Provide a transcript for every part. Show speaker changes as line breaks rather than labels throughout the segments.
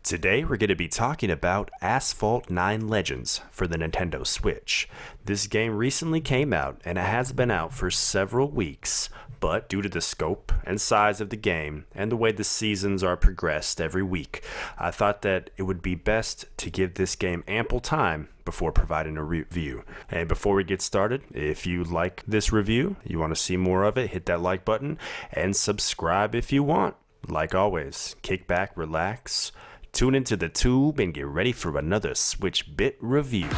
Today we're going to be talking about Asphalt 9 Legends for the Nintendo Switch. This game recently came out and it has been out for several weeks, but due to the scope and size of the game and the way the seasons are progressed every week, I thought that it would be best to give this game ample time before providing a review. And before we get started, if you like this review, you want to see more of it, hit that like button and subscribe if you want. Like always, kick back, relax, tune into the tube and get ready for another Switch Bit review.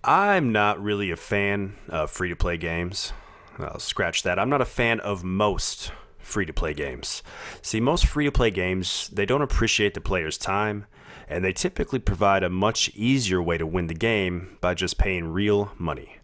I'm not really a fan of free-to-play games. I'll scratch that. I'm not a fan of most free-to-play games. See, most free-to-play games, they don't appreciate the player's time, and they typically provide a much easier way to win the game by just paying real money.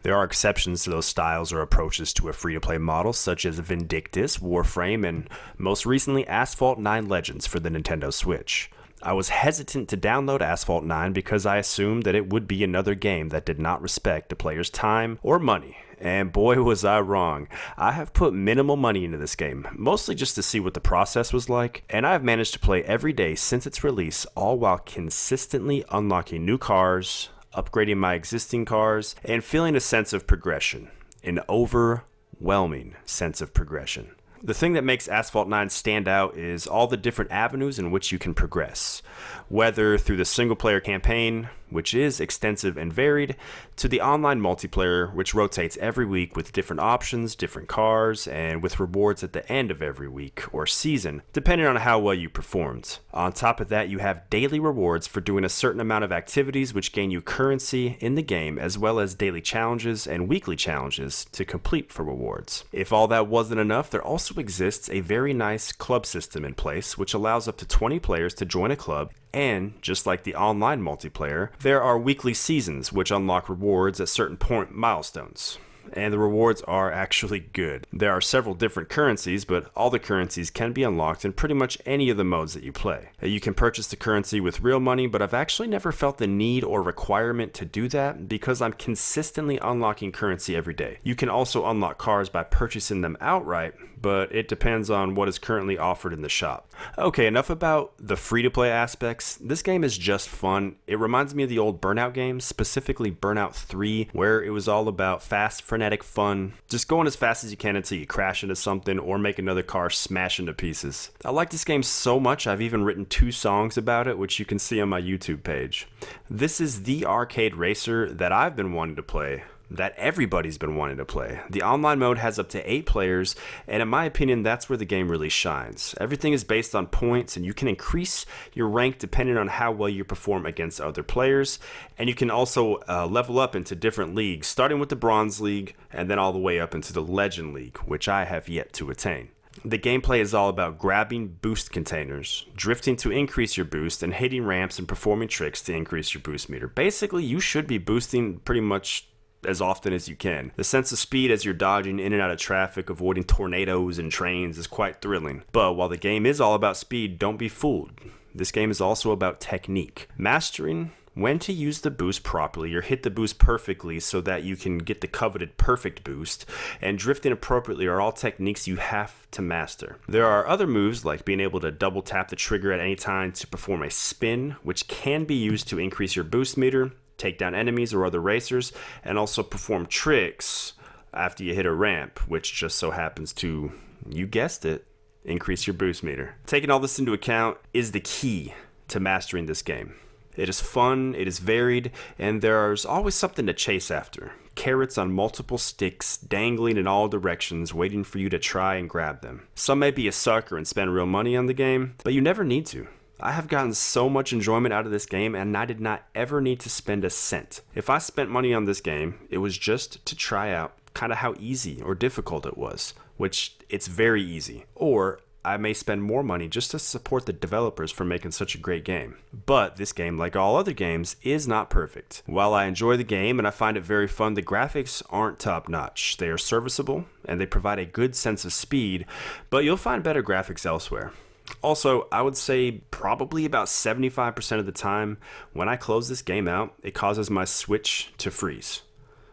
There are exceptions to those styles or approaches to a free-to-play model, such as Vindictus, Warframe, and most recently Asphalt 9 Legends for the Nintendo Switch. I was hesitant to download Asphalt 9 because I assumed that it would be another game that did not respect the player's time or money. And boy was I wrong. I have put minimal money into this game, mostly just to see what the process was like, and I have managed to play every day since its release, all while consistently unlocking new cars, upgrading my existing cars, and feeling a sense of progression. An overwhelming sense of progression. The thing that makes Asphalt 9 stand out is all the different avenues in which you can progress, whether through the single-player campaign, which is extensive and varied, to the online multiplayer, which rotates every week with different options, different cars, and with rewards at the end of every week or season, depending on how well you performed. On top of that, you have daily rewards for doing a certain amount of activities which gain you currency in the game, as well as daily challenges and weekly challenges to complete for rewards. If all that wasn't enough, there also exists a very nice club system in place, which allows up to 20 players to join a club. And, just like the online multiplayer, there are weekly seasons which unlock rewards at certain point milestones. And the rewards are actually good. There are several different currencies, but all the currencies can be unlocked in pretty much any of the modes that you play. You can purchase the currency with real money, but I've actually never felt the need or requirement to do that because I'm consistently unlocking currency every day. You can also unlock cars by purchasing them outright, but it depends on what is currently offered in the shop. Okay, enough about the free-to-play aspects. This game is just fun. It reminds me of the old Burnout games, specifically Burnout 3, where it was all about fast, frenetic fun, just going as fast as you can until you crash into something or make another car smash into pieces. I like this game so much, I've even written 2 songs about it, which you can see on my YouTube page. This is the arcade racer that I've been wanting to play, that everybody's been wanting to play. The online mode has up to 8 players, and in my opinion, that's where the game really shines. Everything is based on points, and you can increase your rank depending on how well you perform against other players, and you can also level up into different leagues, starting with the Bronze League, and then all the way up into the Legend League, which I have yet to attain. The gameplay is all about grabbing boost containers, drifting to increase your boost, and hitting ramps and performing tricks to increase your boost meter. Basically, you should be boosting pretty much as often as you can. The sense of speed as you're dodging in and out of traffic, avoiding tornadoes and trains is quite thrilling. But while the game is all about speed, don't be fooled. This game is also about technique. Mastering when to use the boost properly or hit the boost perfectly so that you can get the coveted perfect boost, and drifting appropriately are all techniques you have to master. There are other moves like being able to double tap the trigger at any time to perform a spin, which can be used to increase your boost meter, take down enemies or other racers, and also perform tricks after you hit a ramp, which just so happens to, you guessed it, increase your boost meter. Taking all this into account is the key to mastering this game. It is fun, it is varied, and there's always something to chase after. Carrots on multiple sticks dangling in all directions waiting for you to try and grab them. Some may be a sucker and spend real money on the game, but you never need to. I have gotten so much enjoyment out of this game, and I did not ever need to spend a cent. If I spent money on this game, it was just to try out kind of how easy or difficult it was, which it's very easy. Or I may spend more money just to support the developers for making such a great game. But this game, like all other games, is not perfect. While I enjoy the game and I find it very fun, the graphics aren't top-notch. They are serviceable, and they provide a good sense of speed, but you'll find better graphics elsewhere. Also, I would say probably about 75% of the time when I close this game out, it causes my Switch to freeze.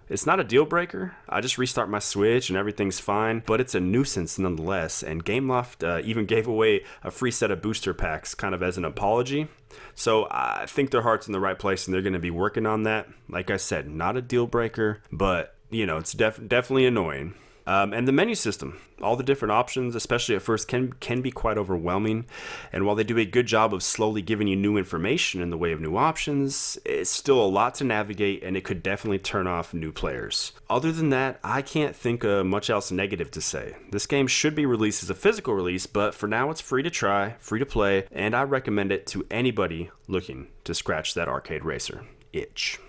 It's not a deal breaker. I just restart my Switch and everything's fine, but it's a nuisance nonetheless. And Gameloft even gave away a free set of booster packs kind of as an apology. So I think their heart's in the right place and they're going to be working on that. Like I said, not a deal breaker, but it's definitely annoying. And the menu system, all the different options, especially at first, can be quite overwhelming. And while they do a good job of slowly giving you new information in the way of new options, it's still a lot to navigate and it could definitely turn off new players. Other than that, I can't think of much else negative to say. This game should be released as a physical release, but for now it's free to try, free to play, and I recommend it to anybody looking to scratch that arcade racer itch.